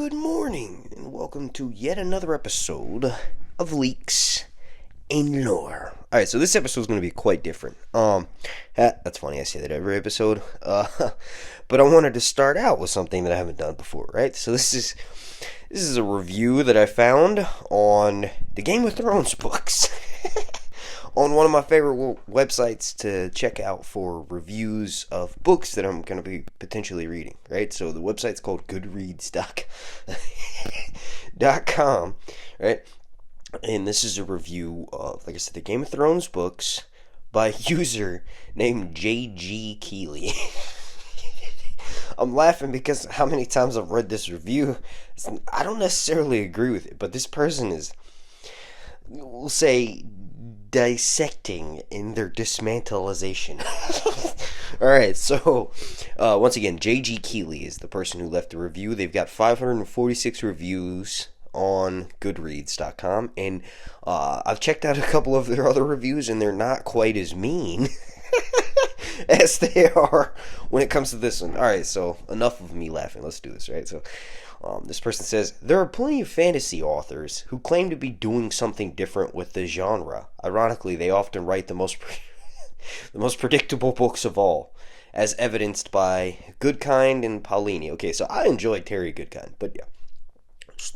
Good morning, and welcome to yet another episode of Leaks and Lore. Alright, so this episode is going to be quite different. That's funny, I say that every episode. But I wanted to start out with something that I haven't done before, right? So this is a review that I found on the Game of Thrones books. On one of my favorite websites to check out for reviews of books that I'm going to be potentially reading, right? So the website's called Goodreads.com, right? And this is a review of, like I said, the Game of Thrones books by a user named J.G. Keeley. I'm laughing because how many times I've read this review, I don't necessarily agree with it, but this person is, we'll say, dissecting in their dismantleization. Alright, so once again, J.G. Keeley is the person who left the review. They've got 546 reviews on Goodreads.com, and I've checked out a couple of their other reviews, and they're not quite as mean as they are when it comes to this one. Alright, so enough of me laughing. Let's do this, right? So this person says, there are plenty of fantasy authors who claim to be doing something different with the genre. Ironically, they often write the most predictable books of all, as evidenced by Goodkind and Paulini. Okay, so I enjoyed Terry Goodkind, but yeah.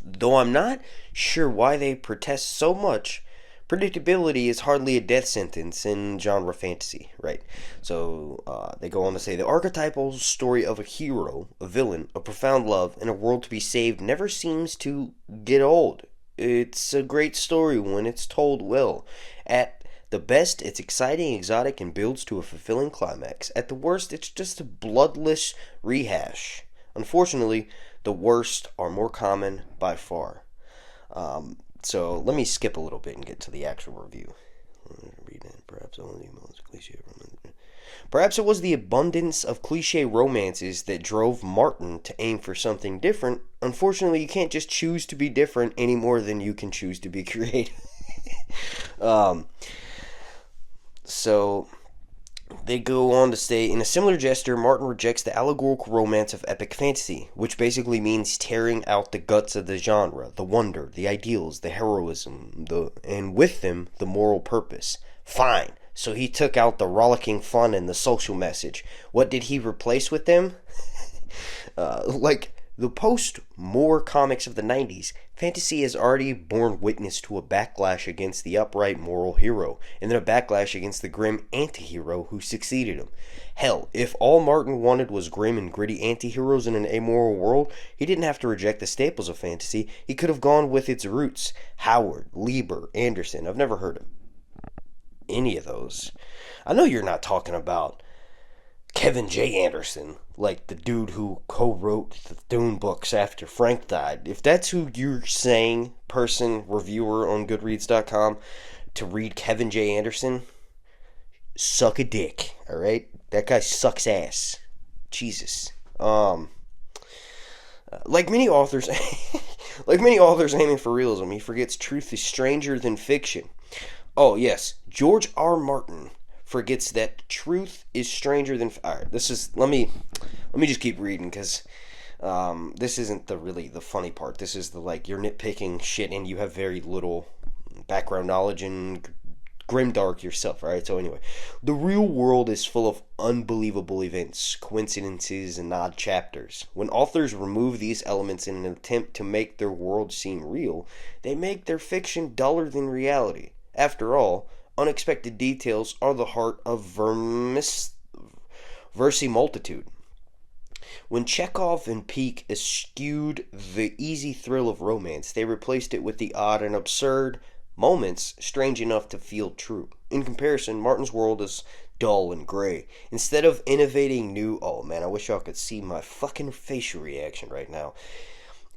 Though I'm not sure why they protest so much, predictability is hardly a death sentence in genre fantasy, right? So they go on to say, the archetypal story of a hero, a villain, a profound love, and a world to be saved never seems to get old. It's a great story when it's told well. At the best, it's exciting, exotic, and builds to a fulfilling climax. At the worst, it's just a bloodless rehash. Unfortunately, the worst are more common by far. So let me skip a little bit and get to the actual review. Perhaps it was the abundance of cliche romances that drove Martin to aim for something different. Unfortunately, you can't just choose to be different any more than you can choose to be creative. So they go on to say, in a similar gesture, Martin rejects the allegorical romance of epic fantasy, which basically means tearing out the guts of the genre, the wonder, the ideals, the heroism, and with them, the moral purpose. Fine. So he took out the rollicking fun and the social message. What did he replace with them? Like the post-Moore comics of the 90s, fantasy has already borne witness to a backlash against the upright moral hero, and then a backlash against the grim anti-hero who succeeded him. Hell, if all Martin wanted was grim and gritty anti-heroes in an amoral world, he didn't have to reject the staples of fantasy. He could have gone with its roots. Howard, Lieber, Anderson. I've never heard of any of those. I know you're not talking about Kevin J. Anderson, like the dude who co-wrote the Dune books after Frank died. If that's who you're saying, reviewer on Goodreads.com, to read Kevin J. Anderson, suck a dick, alright? That guy sucks ass. Jesus. Like many authors aiming for realism, he forgets truth is stranger than fiction. Oh, yes, George R. Martin forgets that truth is stranger than... Alright, let me just keep reading, because this isn't the funny part. This is you're nitpicking shit and you have very little background knowledge and grimdark yourself, alright? So anyway, the real world is full of unbelievable events, coincidences, and odd chapters. When authors remove these elements in an attempt to make their world seem real, they make their fiction duller than reality. After all, unexpected details are the heart of verisimilitude. When Chekhov and Peake eschewed the easy thrill of romance, they replaced it with the odd and absurd moments strange enough to feel true. In comparison, Martin's world is dull and gray. Instead of innovating new... Oh man, I wish y'all could see my fucking facial reaction right now.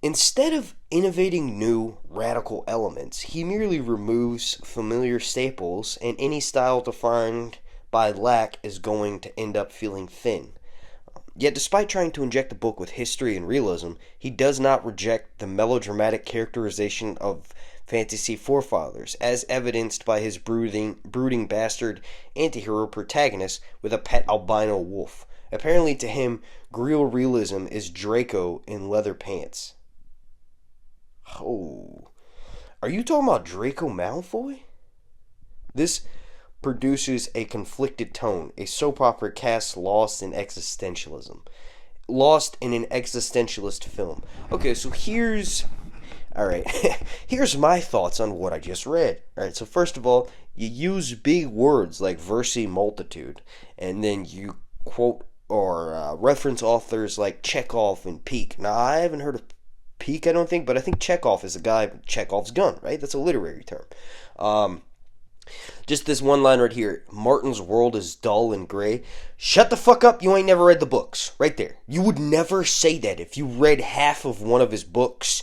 Instead of innovating new, radical elements, he merely removes familiar staples, and any style defined by lack is going to end up feeling thin. Yet despite trying to inject the book with history and realism, he does not reject the melodramatic characterization of fantasy forefathers, as evidenced by his brooding bastard antihero protagonist with a pet albino wolf. Apparently to him, real realism is Draco in leather pants. Oh. Are you talking about Draco Malfoy? This produces a conflicted tone, a soap opera cast lost in existentialism. Lost in an existentialist film. Okay, so here's... Alright, here's my thoughts on what I just read. Alright, so first of all, you use big words like versi multitude, and then you quote or reference authors like Chekhov and Peake. Now, I haven't heard of Peake, I don't think, but I think Chekhov is a guy, Chekhov's gun, right? That's a literary term. Just this one line right here. Martin's world is dull and gray. Shut the fuck up, you ain't never read the books. Right there. You would never say that if you read half of one of his books.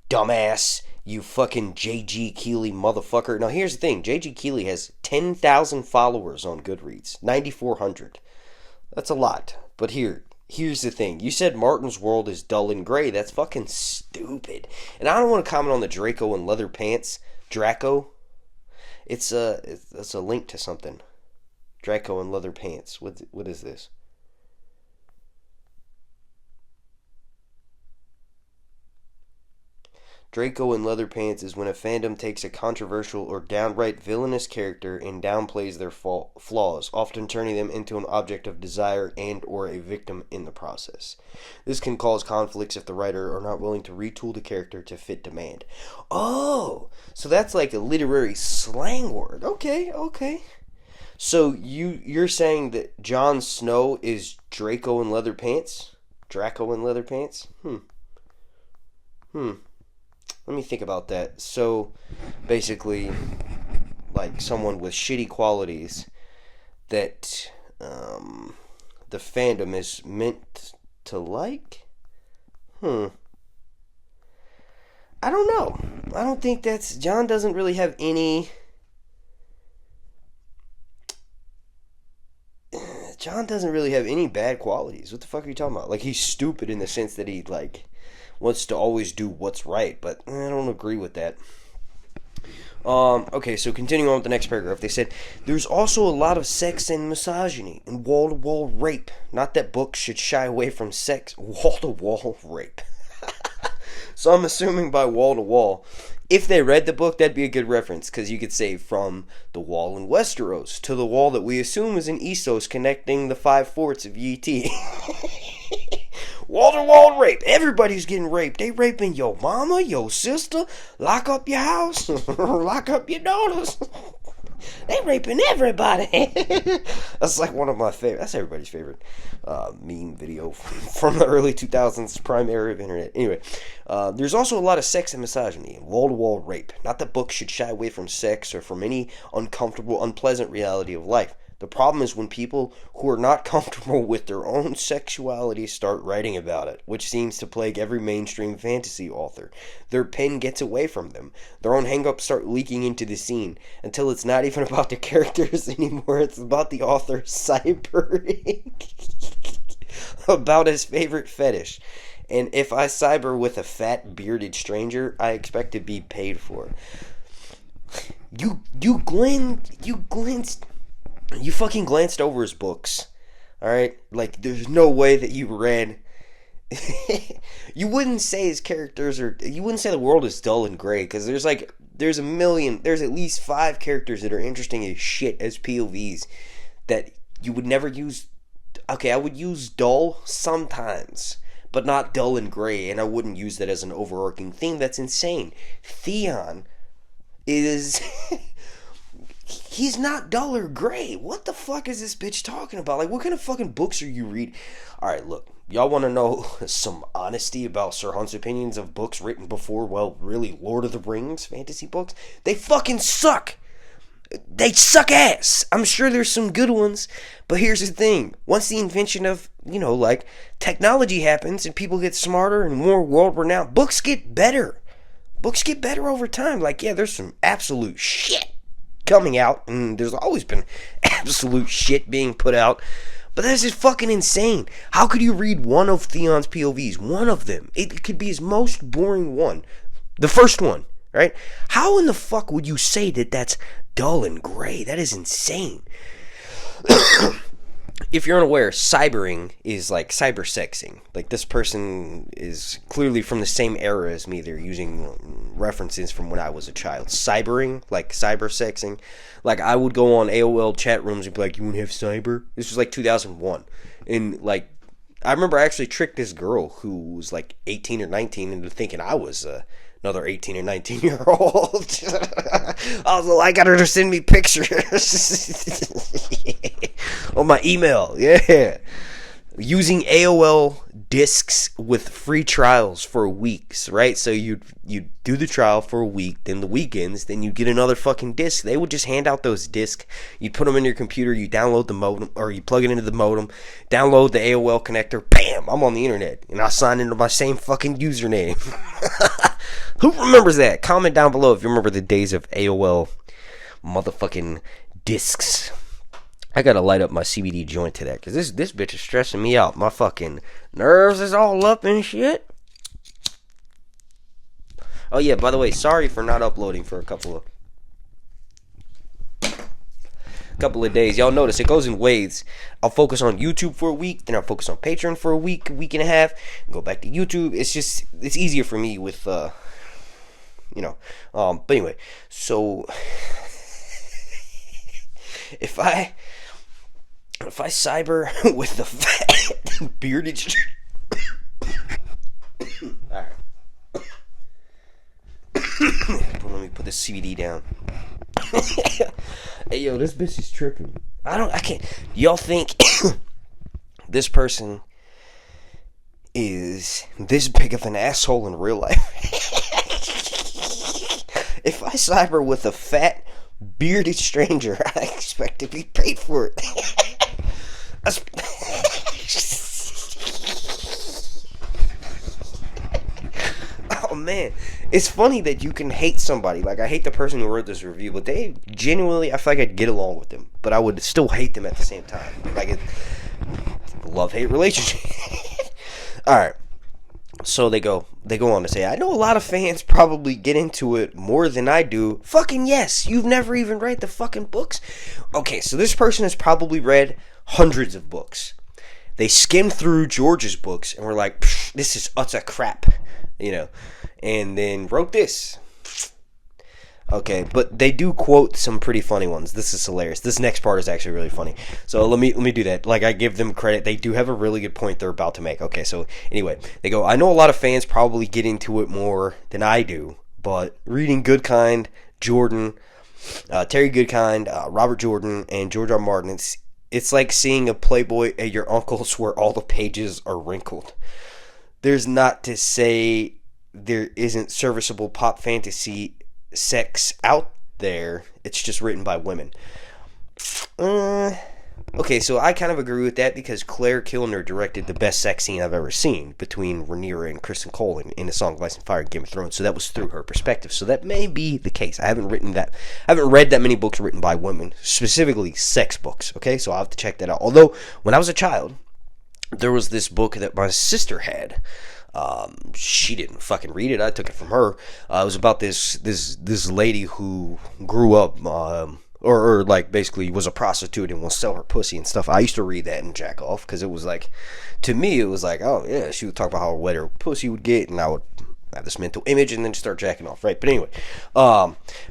Dumbass. You fucking J.G. Keeley motherfucker. Now here's the thing. J.G. Keeley has 10,000 followers on Goodreads. 9,400. That's a lot. But here's the thing. You said Martin's world is dull and gray. That's fucking stupid. And I don't want to comment on the Draco and leather pants. Draco. It's a link to something. Draco and leather pants. What is this? Draco in leather pants is when a fandom takes a controversial or downright villainous character and downplays their flaws, often turning them into an object of desire and or a victim in the process. This can cause conflicts if the writer are not willing to retool the character to fit demand. Oh, so that's like a literary slang word. Okay. So you're saying that Jon Snow is Draco in leather pants? Draco in leather pants? Let me think about that. So, basically, like someone with shitty qualities that the fandom is meant to like? I don't know. I don't think that's... Jon doesn't really have any... Jon doesn't really have any bad qualities. What the fuck are you talking about? Like, he's stupid in the sense that he, like... wants to always do what's right, but I don't agree with that. Okay, so continuing on with the next paragraph, they said, there's also a lot of sex and misogyny and wall-to-wall rape. Not that books should shy away from sex. Wall-to-wall rape. So I'm assuming by wall-to-wall, if they read the book, that'd be a good reference, because you could say from the wall in Westeros to the wall that we assume is in Essos connecting the 5 forts of Yee. Wall-to-wall rape. Everybody's getting raped. They raping your mama, your sister. Lock up your house. Lock up your daughters. They raping everybody. That's like one of my favorite. That's everybody's favorite meme video from the early 2000s, prime era of internet. Anyway, there's also a lot of sex and misogyny and wall-to-wall rape. Not that books should shy away from sex or from any uncomfortable, unpleasant reality of life. The problem is when people who are not comfortable with their own sexuality start writing about it, which seems to plague every mainstream fantasy author. Their pen gets away from them. Their own hang-ups start leaking into the scene until it's not even about the characters anymore. It's about the author cybering about his favorite fetish. And if I cyber with a fat, bearded stranger, I expect to be paid for it. You fucking glanced over his books, alright? Like, there's no way that you read... You wouldn't say his characters are... You wouldn't say the world is dull and gray, because there's at least 5 characters that are interesting as shit as POVs that you would never use... Okay, I would use dull sometimes, but not dull and gray, and I wouldn't use that as an overarching theme. That's insane. Theon is... He's not dull or gray. What the fuck is this bitch talking about? Like, what kind of fucking books are you reading? Alright, look. Y'all want to know some honesty about Sir Hunt's opinions of books written before, well, really, Lord of the Rings fantasy books? They fucking suck! They suck ass! I'm sure there's some good ones, but here's the thing. Once the invention of, like, technology happens and people get smarter and more world-renowned, books get better. Books get better over time. Like, yeah, there's some absolute shit coming out, and there's always been absolute shit being put out, but that's just fucking insane. How could you read one of Theon's POVs? One of them. It could be his most boring one. The first one, right? How in the fuck would you say that that's dull and gray? That is insane. If you're unaware, cybering is like cybersexing. Like, this person is clearly from the same era as me. They're using references from when I was a child. Cybering, like cyber sexing. Like, I would go on AOL chat rooms and be like, you want to have cyber? This was like 2001. And like, I remember I actually tricked this girl who was like 18 or 19 into thinking I was another 18 or 19 year old. I was like, I got her to send me pictures on my email. Yeah. Using AOL discs with free trials for weeks, right? So you do the trial for a week, then the weekends, then you get another fucking disc. They would just hand out those discs. You put them in your computer, you download the modem, or you plug it into the modem, download the AOL connector, bam, I'm on the internet, and I sign into my same fucking username. Who remembers that? Comment down below if you remember the days of AOL motherfucking discs. I gotta light up my CBD joint today, because this bitch is stressing me out. My fucking nerves is all up and shit. Oh yeah, by the way, sorry for not uploading for a couple of days. Y'all notice it goes in waves. I'll focus on YouTube for a week, then I'll focus on Patreon for a week and a half, and go back to YouTube. It's easier for me with, but anyway, so if I cyber with the fat bearded alright. Let me put the CBD down. Hey yo, this bitch is tripping. I can't. Y'all think this person is this big of an asshole in real life? If I cyber with a fat bearded stranger, I expect to be paid for it. Oh man, it's funny that you can hate somebody. Like, I hate the person who wrote this review, but they genuinely, I feel like I'd get along with them, but I would still hate them at the same time. Like, it's love-hate relationship. Alright, so they go on to say, I know a lot of fans probably get into it more than I do. Fucking yes, you've never even read the fucking books. Okay, so this person has probably read hundreds of books. They skimmed through George's books and were like, this is utter crap, and then wrote this. Okay, but they do quote some pretty funny ones. This is hilarious. This next part is actually really funny. So let me do that. Like, I give them credit. They do have a really good point they're about to make. Okay, so anyway, they go, I know a lot of fans probably get into it more than I do, but reading Goodkind, Jordan, Terry Goodkind, Robert Jordan, and George R. Martin, it's like seeing a Playboy at your uncle's where all the pages are wrinkled. There's not to say there isn't serviceable pop fantasy sex out there. It's just written by women. Okay, so I kind of agree with that, because Claire Kilner directed the best sex scene I've ever seen between Rhaenyra and Kristen Cole in A Song of Ice and Fire and Game of Thrones. So that was through her perspective. So that may be the case. I haven't read that many books written by women, specifically sex books. Okay, so I'll have to check that out. Although, when I was a child, there was this book that my sister had. She didn't fucking read it. I took it from her. It was about this lady who grew up, or like basically was a prostitute and will sell her pussy and stuff. I used to read that and jack off, because it was like, to me, it was like, oh yeah, she would talk about how wet her pussy would get, and I would have this mental image and then start jacking off, right? But anyway,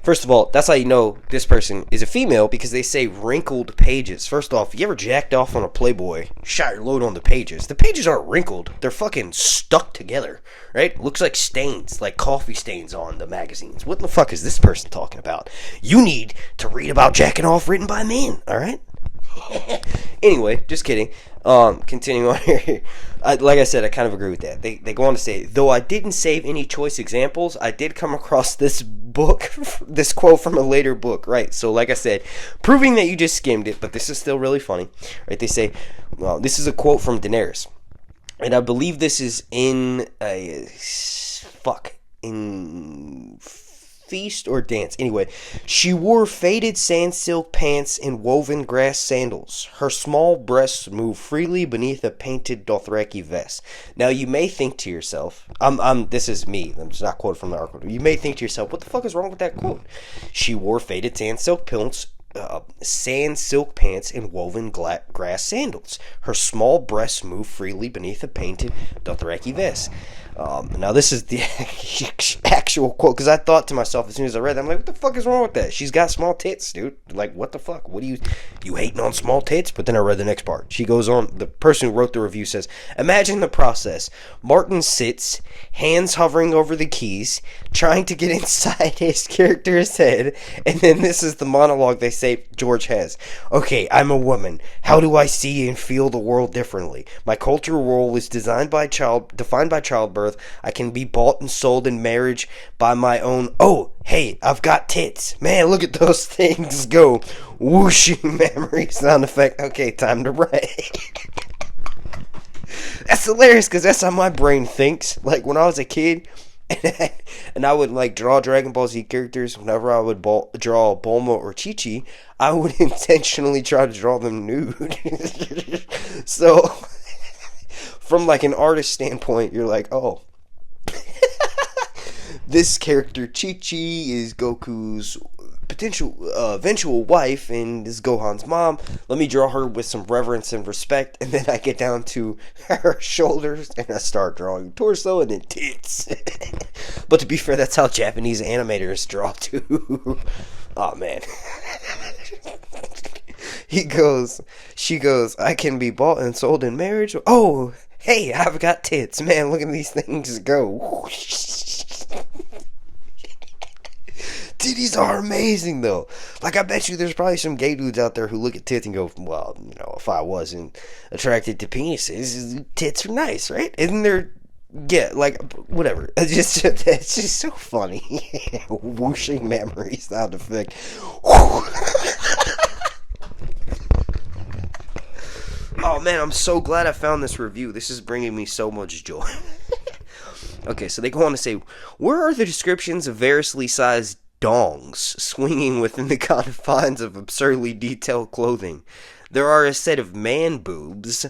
first of all, that's how you know this person is a female, because they say wrinkled pages. First off, you ever jacked off on a Playboy, shot your load on the pages aren't wrinkled, they're fucking stuck together, right? Looks like stains, like coffee stains on the magazines. What the fuck is this person talking about? You need to read about jacking off written by men, alright? Anyway, just kidding. Continuing on here. Like I said, I kind of agree with that. They go on to say, though I didn't save any choice examples, I did come across this book, this quote from a later book, right? So like I said, proving that you just skimmed it, but this is still really funny, right? They say, well, this is a quote from Daenerys, and I believe this is in Feast or Dance. Anyway, she wore faded sand silk pants and woven grass sandals. Her small breasts moved freely beneath a painted Dothraki vest. Now, you may think to yourself, this is me, I'm just not quoted from the article. You may think to yourself, what the fuck is wrong with that quote? She wore faded sand silk sand silk pants and woven grass sandals. Her small breasts move freely beneath a painted Dothraki vest. Now this is the actual quote, because I thought to myself as soon as I read that, I'm like, what the fuck is wrong with that? She's got small tits, dude. Like, what the fuck? What do you hating on small tits? But then I read the next part. She goes on, the person who wrote the review says, imagine the process. Martin sits, hands hovering over the keys, trying to get inside his character's head, and then this is the monologue they say George has. Okay, I'm a woman. How do I see and feel the world differently? My cultural role is defined by childbirth. I can be bought and sold in marriage by my own. Oh, hey, I've got tits. Man, look at those things go. Whooshing memory sound effect. Okay, time to write. That's hilarious, because that's how my brain thinks. Like, when I was a kid, and I would, like, draw Dragon Ball Z characters, whenever I would draw Bulma or Chi-Chi, I would intentionally try to draw them nude. So, from, like, an artist standpoint, you're like, oh, this character Chi-Chi is Goku's potential eventual wife, and is Gohan's mom. Let me draw her with some reverence and respect, and then I get down to her shoulders, and I start drawing torso, and then tits. But to be fair, that's how Japanese animators draw too. Oh man. She goes, I can be bought and sold in marriage. Oh, hey, I've got tits. Man, look at these things go. Titties are amazing, though. Like, I bet you there's probably some gay dudes out there who look at tits and go, well, you know, if I wasn't attracted to penises, tits are nice, right? Isn't there... Yeah, like, whatever. It's just so funny. Whooshing memory sound effect. Oh, man, I'm so glad I found this review. This is bringing me so much joy. Okay, so they go on to say, where are the descriptions of variously sized dongs swinging within the confines of absurdly detailed clothing? There are a set of man boobs,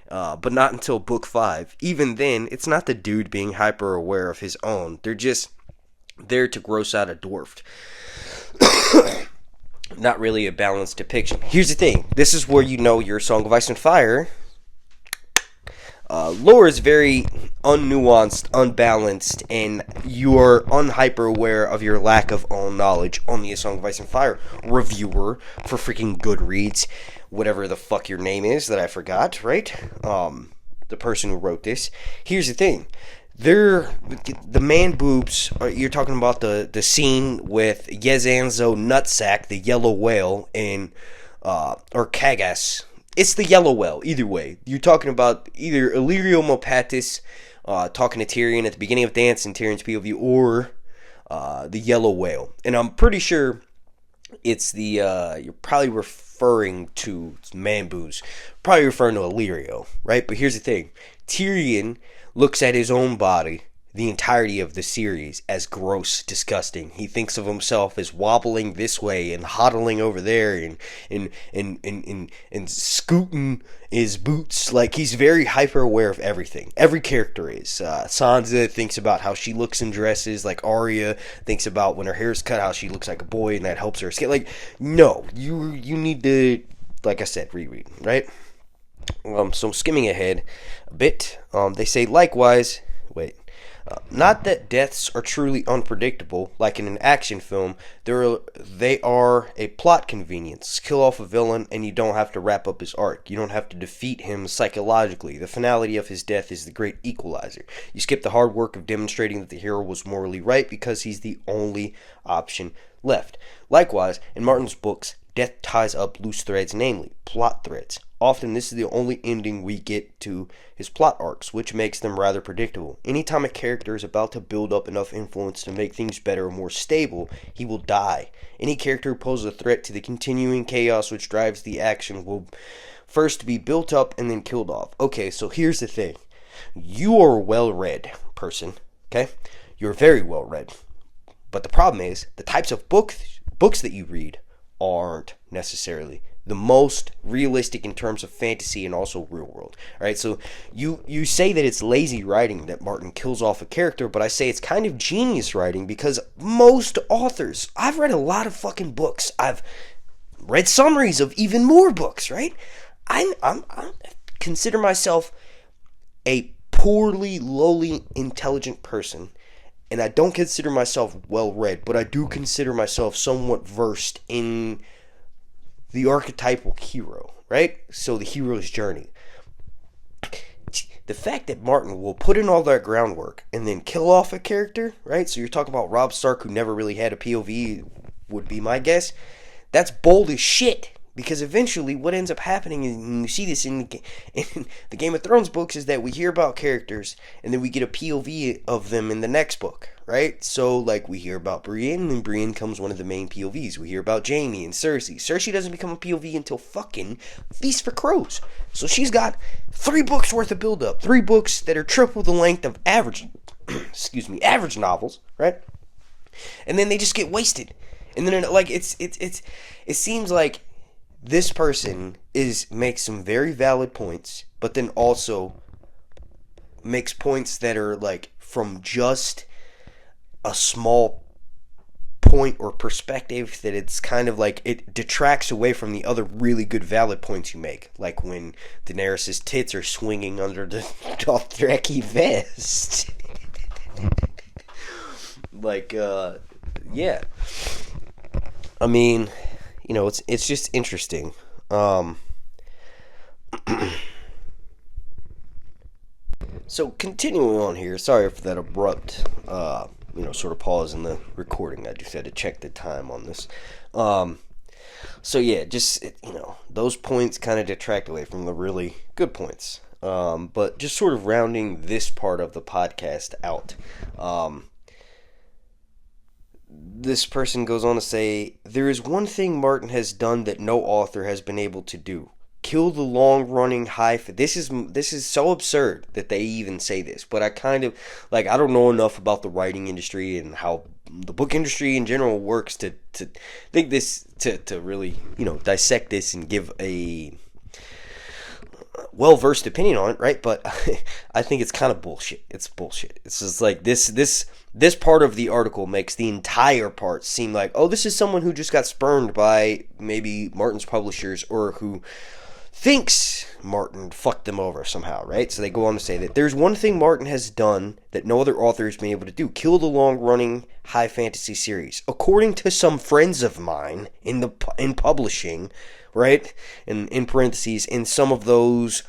but not until book 5. Even then, it's not the dude being hyper aware of his own. They're just there to gross out a dwarf. Not really a balanced depiction. Here's the thing. This is where you know your Song of Ice and Fire. Lore is very unnuanced, unbalanced, and you're unhyper aware of your lack of own knowledge on the A Song of Ice and Fire reviewer for freaking Goodreads, whatever the fuck your name is that I forgot, right? The person who wrote this. Here's the thing. The man boobs, you're talking about the scene with Yezanzo Nutsack, the yellow whale, and, or Kagas. It's the yellow whale, either way. You're talking about either Illyrio Mopatis talking to Tyrion at the beginning of Dance in Tyrion's POV, or the yellow whale. And I'm pretty sure it's the, you're probably referring to man boobs. Probably referring to Illyrio, right? But here's the thing. Tyrion looks at his own body the entirety of the series as gross, disgusting. He thinks of himself as wobbling this way and hodling over there and scooting his boots. Like, he's very hyper aware of everything. Every character is. Sansa thinks about how she looks in dresses. Like, Arya thinks about when her hair's cut, how she looks like a boy, and that helps her escape. Like, no, you need to, like I said, reread, right? So maying ahead a bit, they say, likewise, not that deaths are truly unpredictable, like in an action film. They are a plot convenience. Kill off a villain, and you don't have to wrap up his arc. You don't have to defeat him psychologically. The finality of his death is the great equalizer. You skip the hard work of demonstrating that the hero was morally right because he's the only option left. Likewise, in Martin's books, death ties up loose threads, namely plot threads. Often this is the only ending we get to his plot arcs, which makes them rather predictable. Anytime a character is about to build up enough influence to make things better or more stable, he will die. Any character who poses a threat to the continuing chaos which drives the action will first be built up and then killed off. Okay, so here's the thing. You are a well-read person, okay? You're very well-read. But the problem is, the types of books that you read aren't necessarily the most realistic in terms of fantasy and also real world. Alright, so you say that it's lazy writing that Martin kills off a character, but I say it's kind of genius writing because most authors, I've read a lot of fucking books. I've read summaries of even more books, right? I consider myself a poorly, lowly, intelligent person, and I don't consider myself well-read, but I do consider myself somewhat versed in the archetypal hero, right? So the hero's journey. The fact that Martin will put in all that groundwork and then kill off a character, right? So you're talking about Robb Stark, who never really had a POV, would be my guess. That's bold as shit. Because eventually what ends up happening, and you see this in the Game of Thrones books, is that we hear about characters and then we get a POV of them in the next book, right? So, like, we hear about Breanne, and then Breanne comes one of the main POVs. We hear about Jaime and Cersei. Cersei doesn't become a POV until fucking Feast for Crows. So she's got 3 books worth of build-up. 3 books that are triple the length of average novels, right? And then they just get wasted. And then, like, it seems like this person makes some very valid points, but then also makes points that are like from just a small point or perspective that it's kind of like it detracts away from the other really good valid points you make. Like when Daenerys' tits are swinging under the Dothraki vest. Like, yeah. I mean, you know, it's just interesting. So continuing on here, sorry for that abrupt, sort of pause in the recording. I just had to check the time on this. So yeah, just, those points kind of detract away from the really good points. But just sort of rounding this part of the podcast out. This person goes on to say, there is one thing Martin has done that no author has been able to do. Kill the long-running this is so absurd that they even say this, but I kind of, like, I don't know enough about the writing industry and how the book industry in general works to think this, to really, dissect this and give a well-versed opinion on it, right? But I think it's kind of bullshit. It's bullshit. It's just like this part of the article makes the entire part seem like, oh, this is someone who just got spurned by maybe Martin's publishers, or who thinks Martin fucked them over somehow, right? So they go on to say that there's one thing Martin has done that no other author has been able to do: kill the long-running high fantasy series. According to some friends of mine in publishing, right, and in parentheses, in some of those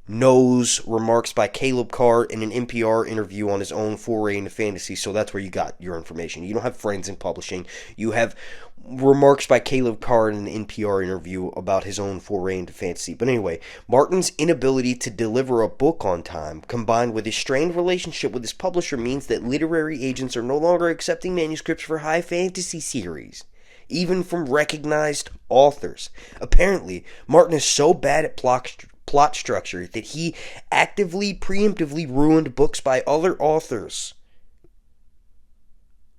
knows remarks by Caleb Carr in an NPR interview on his own foray into fantasy. So that's where you got your information. You don't have friends in publishing. You have remarks by Caleb Carr in an NPR interview about his own foray into fantasy. But anyway, Martin's inability to deliver a book on time, combined with his strained relationship with his publisher, means that literary agents are no longer accepting manuscripts for high fantasy series, even from recognized authors. Apparently, Martin is so bad at plot structure that he actively, preemptively ruined books by other authors.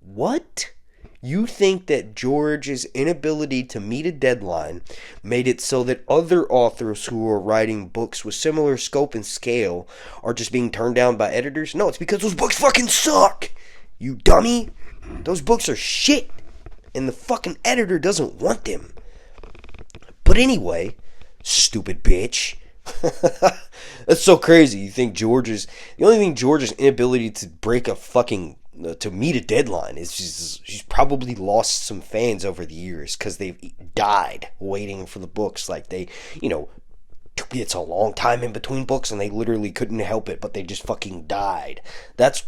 What? You think that George's inability to meet a deadline made it so that other authors who are writing books with similar scope and scale are just being turned down by editors? No, it's because those books fucking suck, you dummy. Those books are shit, and the fucking editor doesn't want them. But anyway, stupid bitch. That's so crazy. You think the only thing George's inability to break a fucking, to meet a deadline is she's probably lost some fans over the years because they've died waiting for the books. Like they, it's a long time in between books and they literally couldn't help it, but they just fucking died. That's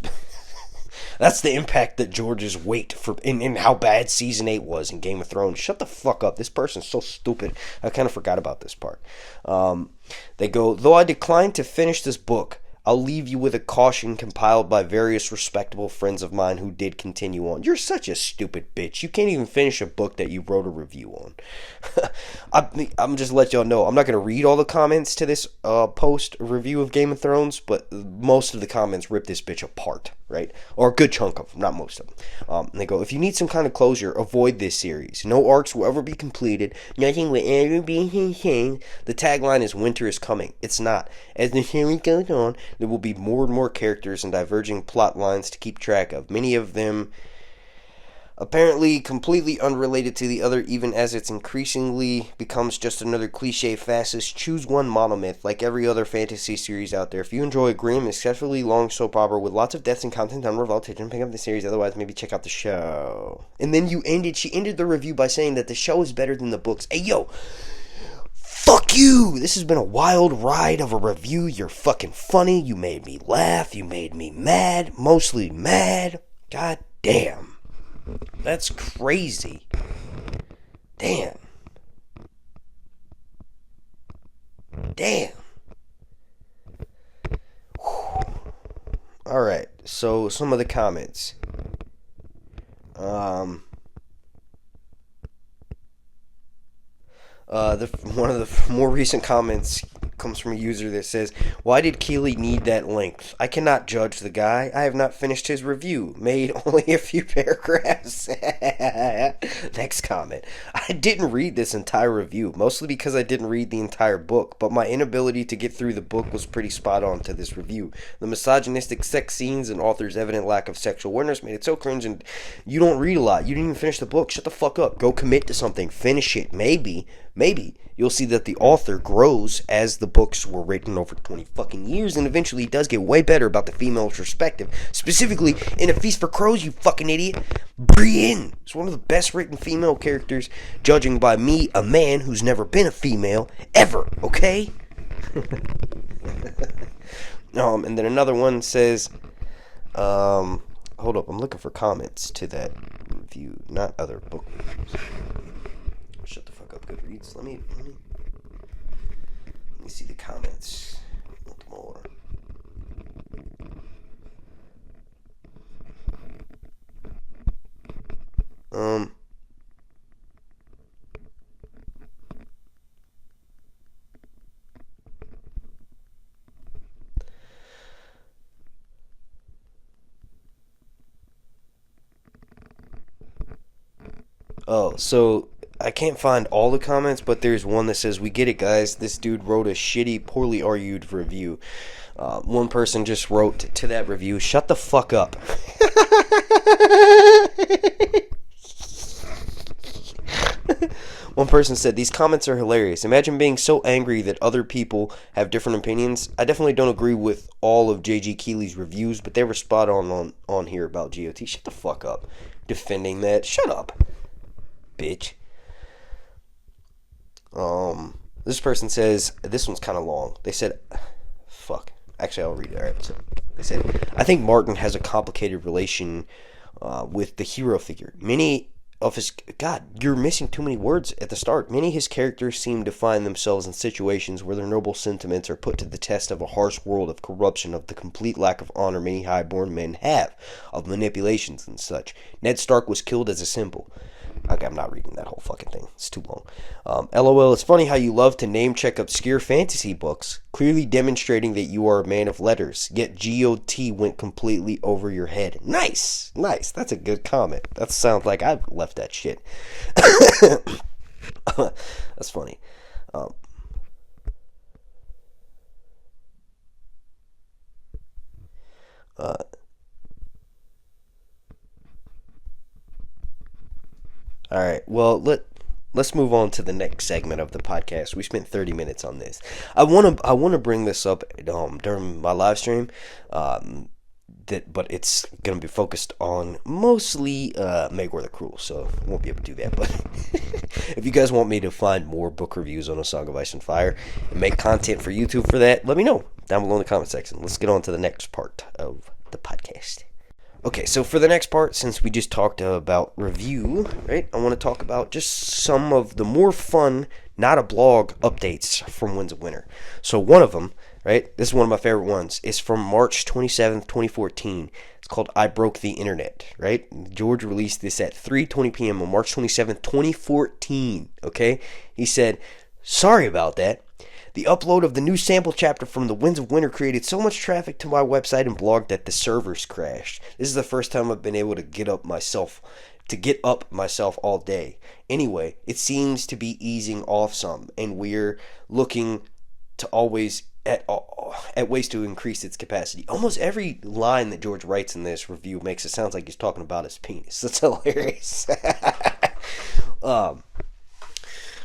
the impact that George's wait for in how bad season 8 was in Game of Thrones. Shut the fuck up. This person's so stupid. I kind of forgot about this part. They go, though I declined to finish this book, I'll leave you with a caution compiled by various respectable friends of mine who did continue on. You're such a stupid bitch. You can't even finish a book that you wrote a review on. I'm just let y'all know, I'm not going to read all the comments to this post review of Game of Thrones, but most of the comments rip this bitch apart, right? Or a good chunk of them, not most of them. And they go, if you need some kind of closure, avoid this series. No arcs will ever be completed. Nothing will ever be changed. The tagline is winter is coming. It's not. As the series goes on, there will be more and more characters and diverging plot lines to keep track of. Many of them Apparently completely unrelated to the other, even as it increasingly becomes just another cliche fascist choose one monomyth like every other fantasy series out there. If you enjoy a grim, excessively long soap opera with lots of deaths and content on revoltation, pick up the series, otherwise maybe check out the show. And then she ended the review by saying that the show is better than the books. Hey yo, fuck you! This has been a wild ride of a review. You're fucking funny, you made me laugh, you made me mad, mostly mad. God damn. That's crazy. Damn. Alright, so some of the comments. One of the more recent comments comes from a user that says, "Why did Keeley need that length? I cannot judge the guy. I have not finished his review. Made only a few paragraphs." Next comment. "I didn't read this entire review, mostly because I didn't read the entire book, but my inability to get through the book was pretty spot on to this review. The misogynistic sex scenes and author's evident lack of sexual awareness made it so cringe, and you don't read a lot. You didn't even finish the book. Shut the fuck up. Go commit to something. Finish it. Maybe you'll see that the author grows as the books were written over 20 fucking years, and eventually does get way better about the female perspective. Specifically, in A Feast for Crows, you fucking idiot. Breanne is one of the best written female characters, judging by me, a man who's never been a female, ever, okay?" And then another one says, hold up, I'm looking for comments to that review, not other book reviews. Shut the fuck up, Goodreads. Let me see the comments. What more? Oh, so I can't find all the comments, but there's one that says, "We get it, guys. This dude wrote a shitty, poorly argued review." One person just wrote to that review, "Shut the fuck up." One person said, "These comments are hilarious. Imagine being so angry that other people have different opinions. I definitely don't agree with all of J.G. Keeley's reviews, but they were spot on here about GOT." Shut the fuck up. Defending that. Shut up, bitch. This person says, this one's kind of long. They said, fuck. Actually, I'll read it. Alright, so they said, "I think Martin has a complicated relation with the hero figure. Many of his... God, you're missing too many words at the start. Many of his characters seem to find themselves in situations where their noble sentiments are put to the test of a harsh world of corruption, of the complete lack of honor many high-born men have, of manipulations and such. Ned Stark was killed as a symbol." Okay, I'm not reading that whole fucking thing. It's too long. "LOL, it's funny how you love to name-check obscure fantasy books, clearly demonstrating that you are a man of letters, yet GOT went completely over your head." Nice. That's a good comment. That sounds like I've left that shit. That's funny. Alright, well, let's move on to the next segment of the podcast. We spent 30 minutes on this. I want to bring this up during my live stream, but it's going to be focused on mostly Maegor the Cruel, so I won't be able to do that. But if you guys want me to find more book reviews on A Song of Ice and Fire and make content for YouTube for that, let me know down below in the comment section. Let's get on to the next part of the podcast. Okay, so for the next part, since we just talked about review, right, I want to talk about just some of the more fun, not a blog, updates from Winds of Winter. So one of them, right, this is one of my favorite ones, is from March 27th, 2014. It's called "I Broke the Internet," right? George released this at 3:20 p.m. on March 27th, 2014, okay? He said, "Sorry about that. The upload of the new sample chapter from the Winds of Winter created so much traffic to my website and blog that the servers crashed. This is the first time I've been able to get up myself all day. Anyway, it seems to be easing off some, and we're looking to always at ways to increase its capacity. Almost every line that George writes in this review makes it sound like he's talking about his penis. That's hilarious.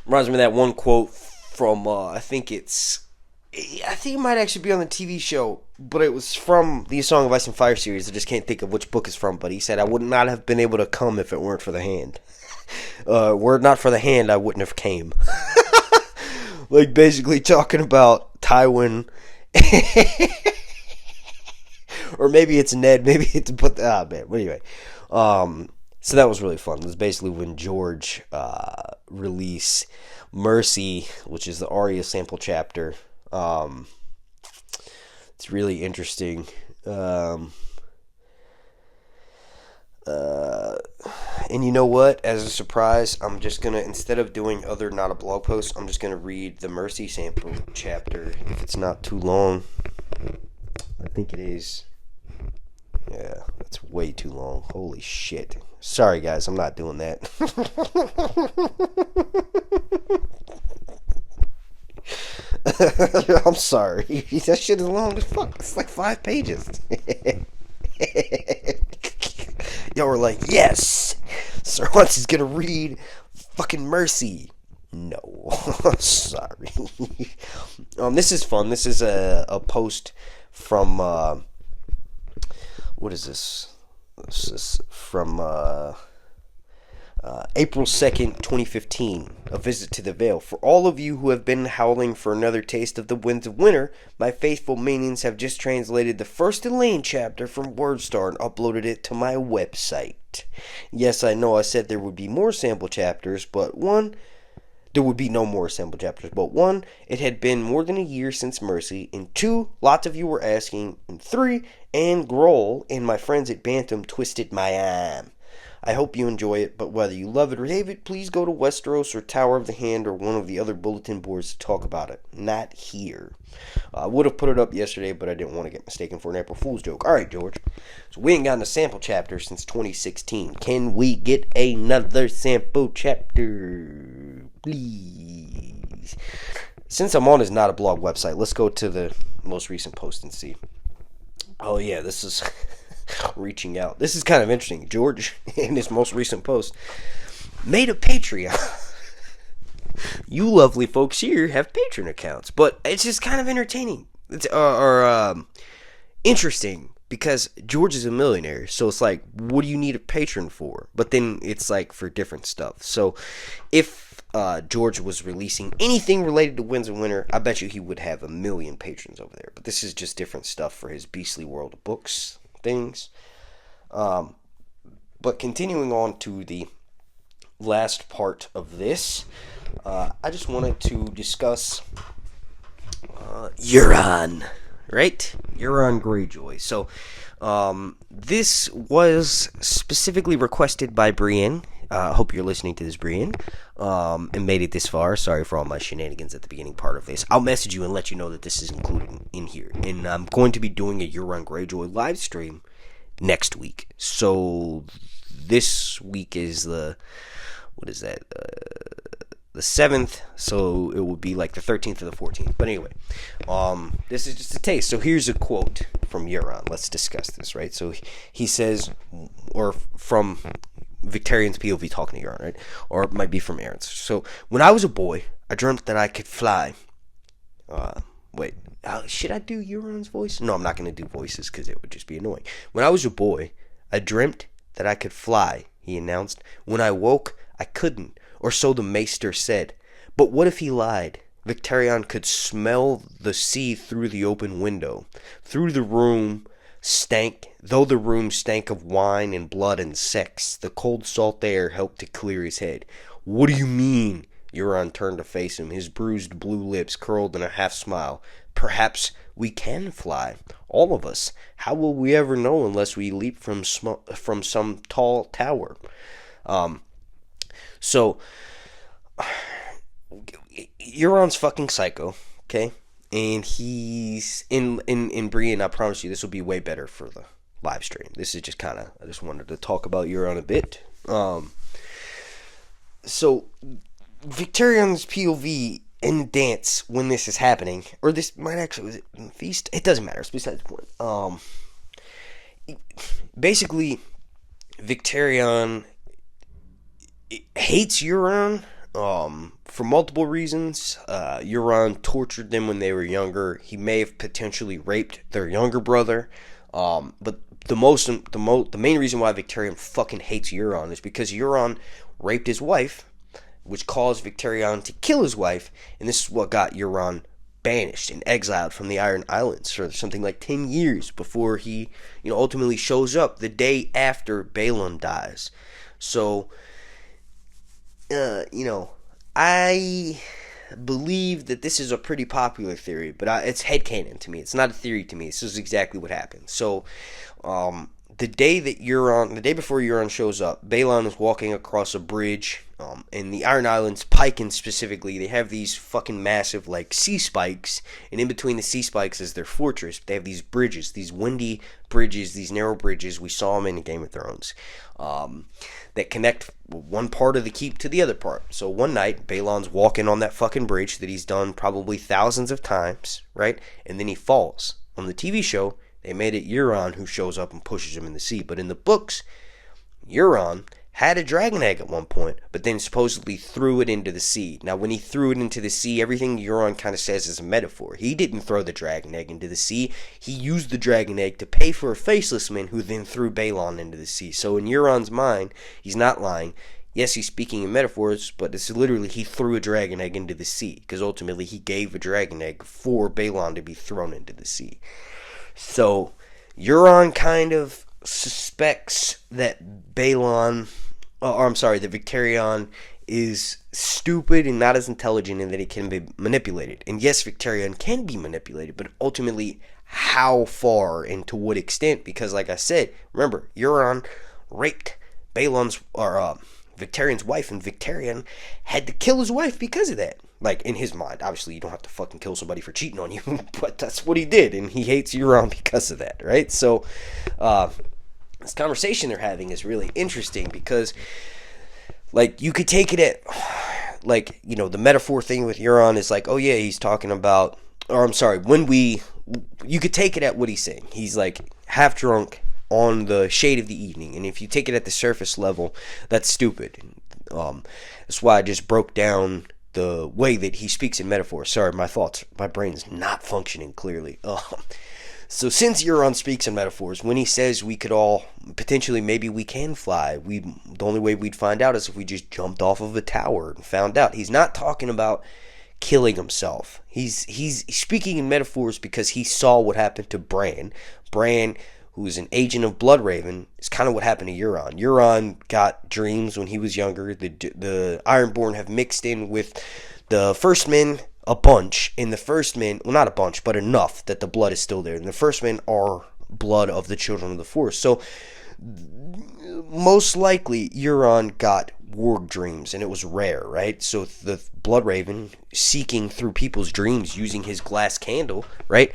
Reminds me of that one quote from I think it might actually be on the TV show, but it was from the Song of Ice and Fire series. I just can't think of which book it's from, but he said, "I would not have been able to come if it weren't for the hand. Were it not for the hand, I wouldn't have came." Like, basically talking about Tywin. Or maybe it's Ned, maybe it's... man. Anyway. So that was really fun. It was basically when George released Mercy, which is the Arya sample chapter. It's really interesting. And you know what? As a surprise, I'm just gonna, instead of doing other not a blog posts, I'm just gonna read the Mercy sample chapter if it's not too long. I think it is. Yeah, that's way too long. Holy shit. Sorry guys, I'm not doing that. I'm sorry. That shit is long as fuck. It's like 5 pages. Y'all were like, yes! Sir Hunts is gonna read fucking Mercy. No. Sorry. This is fun. This is a post from, what is this? This is from, April 2nd, 2015, A Visit to the Vale. For all of you who have been howling for another taste of the winds of winter, my faithful minions have just translated the first Elaine chapter from WordStar and uploaded it to my website. Yes, I know I said there would be more sample chapters, but one, there would be no more sample chapters, but one, it had been more than a year since Mercy, and two, lots of you were asking, and three, and Grohl and my friends at Bantam twisted my arm. I hope you enjoy it, but whether you love it or hate it, please go to Westeros or Tower of the Hand or one of the other bulletin boards to talk about it. Not here. I would have put it up yesterday, but I didn't want to get mistaken for an April Fool's joke. Alright, George. So we ain't gotten a sample chapter since 2016. Can we get another sample chapter? Please. Since I'm on his Not a Blog website, let's go to the most recent post and see. Oh yeah, this is... reaching out. This is kind of interesting. George, in his most recent post, made a Patreon. You lovely folks here have Patreon accounts, but it's just kind of entertaining. It's interesting because George is a millionaire, so it's like, what do you need a patron for? But then it's like for different stuff. So if George was releasing anything related to Winds of Winter, I bet you he would have 1 million patrons over there. But this is just different stuff for his beastly world of books things. But continuing on to the last part of this, I just wanted to discuss Euron, right? Euron Greyjoy. So this was specifically requested by Breanne. Hope you're listening to this, Breanne, and made it this far. Sorry for all my shenanigans at the beginning part of this. I'll message you and let you know that this is included in here. And I'm going to be doing a Euron Greyjoy live stream next week. So this week is the, what is that? The 7th. So it would be like the 13th or the 14th. But anyway, this is just a taste. So here's a quote from Euron. Let's discuss this, right? So he says, or from Victorian's POV talking to Euron, right? Or it might be from Aaron's. So, when I was a boy, I dreamt that I could fly. Should I do Euron's voice? No, I'm not going to do voices because it would just be annoying. When I was a boy, I dreamt that I could fly, he announced. When I woke, I couldn't, or so the maester said. But what if he lied? Victorian could smell the sea through the open window. Though the room stank of wine and blood and sex, the cold salt air helped to clear his head. What do you mean? Euron turned to face him, his bruised blue lips curled in a half smile. Perhaps we can fly, all of us. How will we ever know unless we leap from some tall tower? So Euron's fucking psycho, okay? And he's in Breanne. I promise you, this will be way better for the live stream. This is just kind of, I just wanted to talk about Euron a bit. So Victorian's POV in the dance when this is happening, or this might actually, was it in the feast? It doesn't matter. It's besides the point. Basically, Victarion hates Euron for multiple reasons. Euron tortured them when they were younger. He may have potentially raped their younger brother. But the main reason why Victarion fucking hates Euron is because Euron raped his wife, which caused Victarion to kill his wife, and this is what got Euron banished and exiled from the Iron Islands for something like 10 years before he, ultimately shows up the day after Balon dies. So, I believe that this is a pretty popular theory, but it's headcanon to me. It's not a theory to me. This is exactly what happened. So, the day before Euron shows up, Balon is walking across a bridge, in the Iron Islands, Pyken specifically, they have these fucking massive, sea spikes, and in between the sea spikes is their fortress. They have these bridges, these windy bridges, these narrow bridges, we saw them in Game of Thrones, that connect one part of the keep to the other part. So one night, Balon's walking on that fucking bridge that he's done probably thousands of times, right? And then he falls. On the TV show, they made it Euron who shows up and pushes him in the sea. But in the books, Euron had a dragon egg at one point, but then supposedly threw it into the sea. Now, when he threw it into the sea, everything Euron kind of says is a metaphor. He didn't throw the dragon egg into the sea. He used the dragon egg to pay for a faceless man who then threw Balon into the sea. So in Euron's mind, he's not lying. Yes, he's speaking in metaphors, but it's literally he threw a dragon egg into the sea, because ultimately he gave a dragon egg for Balon to be thrown into the sea. So Euron kind of suspects that that Victarion is stupid and not as intelligent, and that he can be manipulated. And yes, Victarion can be manipulated, but ultimately how far and to what extent? Because like I said, remember, Euron raped Victarion's wife, and Victarion had to kill his wife because of that. In his mind. Obviously, you don't have to fucking kill somebody for cheating on you, but that's what he did, and he hates Euron because of that, right? So, this conversation they're having is really interesting because, you could take it at, the metaphor thing with Euron is oh yeah, he's talking about, you could take it at what he's saying. He's, half drunk on the shade of the evening, and if you take it at the surface level, that's stupid. That's why I just broke down the way that he speaks in metaphors. Sorry, my brain's not functioning clearly. So since Euron speaks in metaphors, when he says we could all, potentially maybe we can fly, the only way we'd find out is if we just jumped off of a tower and found out. He's not talking about killing himself. He's speaking in metaphors because he saw what happened to Breanne. Breanne, who is an agent of Bloodraven, is kind of what happened to Euron. Euron got dreams when he was younger. The Ironborn have mixed in with the First Men a bunch. And the First Men, well, not a bunch, but enough that the blood is still there. And the First Men are blood of the Children of the Forest. So, most likely, Euron got warg dreams, and it was rare, right? So, the Bloodraven, seeking through people's dreams using his glass candle, right,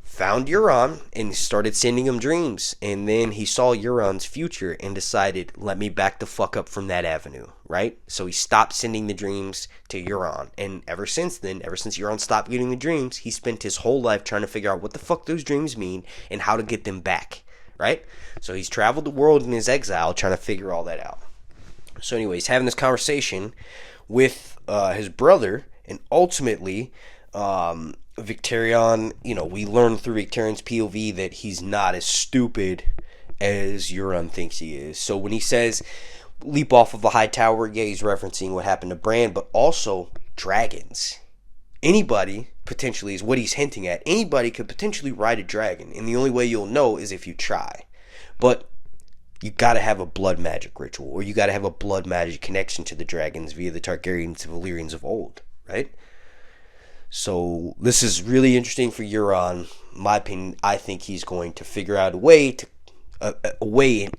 found Euron and started sending him dreams, and then he saw Euron's future and decided, let me back the fuck up from that avenue, right? So he stopped sending the dreams to Euron, and ever since Euron stopped getting the dreams, he spent his whole life trying to figure out what the fuck those dreams mean and how to get them back, right? So he's traveled the world in his exile trying to figure all that out. So anyways, having this conversation with his brother, and ultimately Victarion, we learn through Victarion's POV that he's not as stupid as Euron thinks he is. So when he says leap off of a high tower, yeah, he's referencing what happened to Breanne, but also dragons. Anybody, potentially, is what he's hinting at. Anybody could potentially ride a dragon, and the only way you'll know is if you try. But you gotta have a blood magic ritual, or you gotta have a blood magic connection to the dragons via the Targaryens and Valyrians of old, right? So this is really interesting for Euron. In my opinion, I think he's going to figure out a way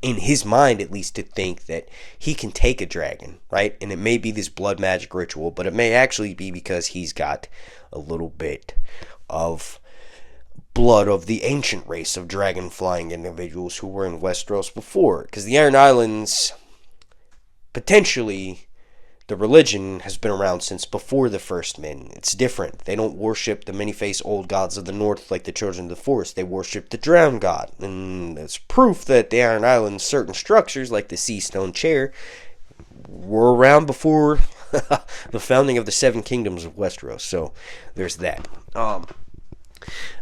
in his mind at least to think that he can take a dragon, right? And it may be this blood magic ritual, but it may actually be because he's got a little bit of blood of the ancient race of dragon flying individuals who were in Westeros before. Because the Iron Islands, potentially, the religion has been around since before the first men. It's different. They don't worship the many-faced old gods of the north like the children of the forest. They worship the drowned god. And it's proof that the Iron Islands, certain structures like the sea stone chair, were around before the founding of the Seven Kingdoms of Westeros. So there's that.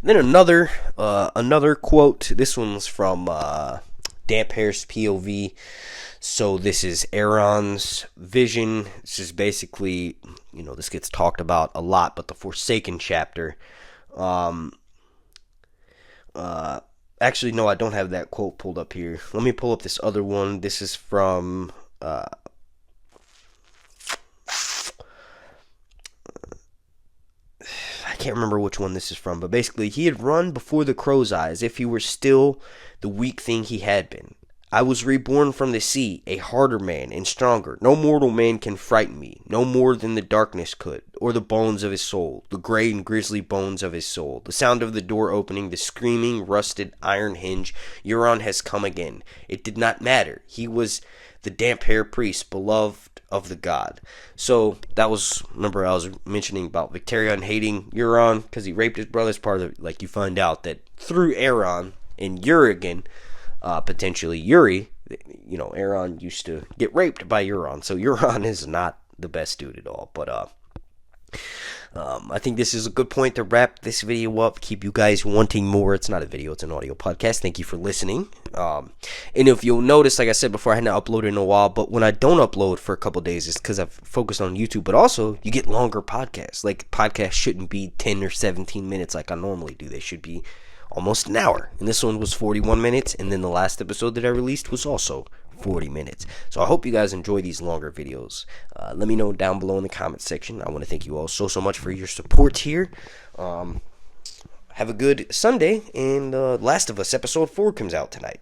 Then another quote. This one's from Damp Hair's POV. So this is Aeron's vision. This is basically, this gets talked about a lot, but the Forsaken chapter. Actually, no, I don't have that quote pulled up here. Let me pull up this other one. This is from I can't remember which one this is from, but basically, he had run before the crow's eyes if he were still the weak thing he had been. I was reborn from the sea, a harder man and stronger. No mortal man can frighten me, no more than the darkness could, or the bones of his soul, the gray and grisly bones of his soul. The sound of the door opening, the screaming, rusted iron hinge. Euron has come again. It did not matter. He was the damp hair priest, beloved of the god. So that was, remember I was mentioning about Victarion hating Euron because he raped his brother's part of it. Like, you find out that through Aeron and Urigan, potentially Yuri, Aeron used to get raped by Euron, so Euron is not the best dude at all. But I think this is a good point to wrap this video up, keep you guys wanting more. It's not a video, it's an audio podcast. Thank you for listening. And if you'll notice, like I said before, I hadn't uploaded in a while, but when I don't upload for a couple days, it's because I've focused on YouTube. But also, you get longer podcasts. Like, podcasts shouldn't be 10 or 17 minutes like I normally do. They should be almost an hour, and this one was 41 minutes, and then the last episode that I released was also 40 minutes. So I hope you guys enjoy these longer videos. Let me know down below in the comment section. I want to thank you all so much for your support here. Have a good Sunday, and Last of Us episode 4 comes out tonight.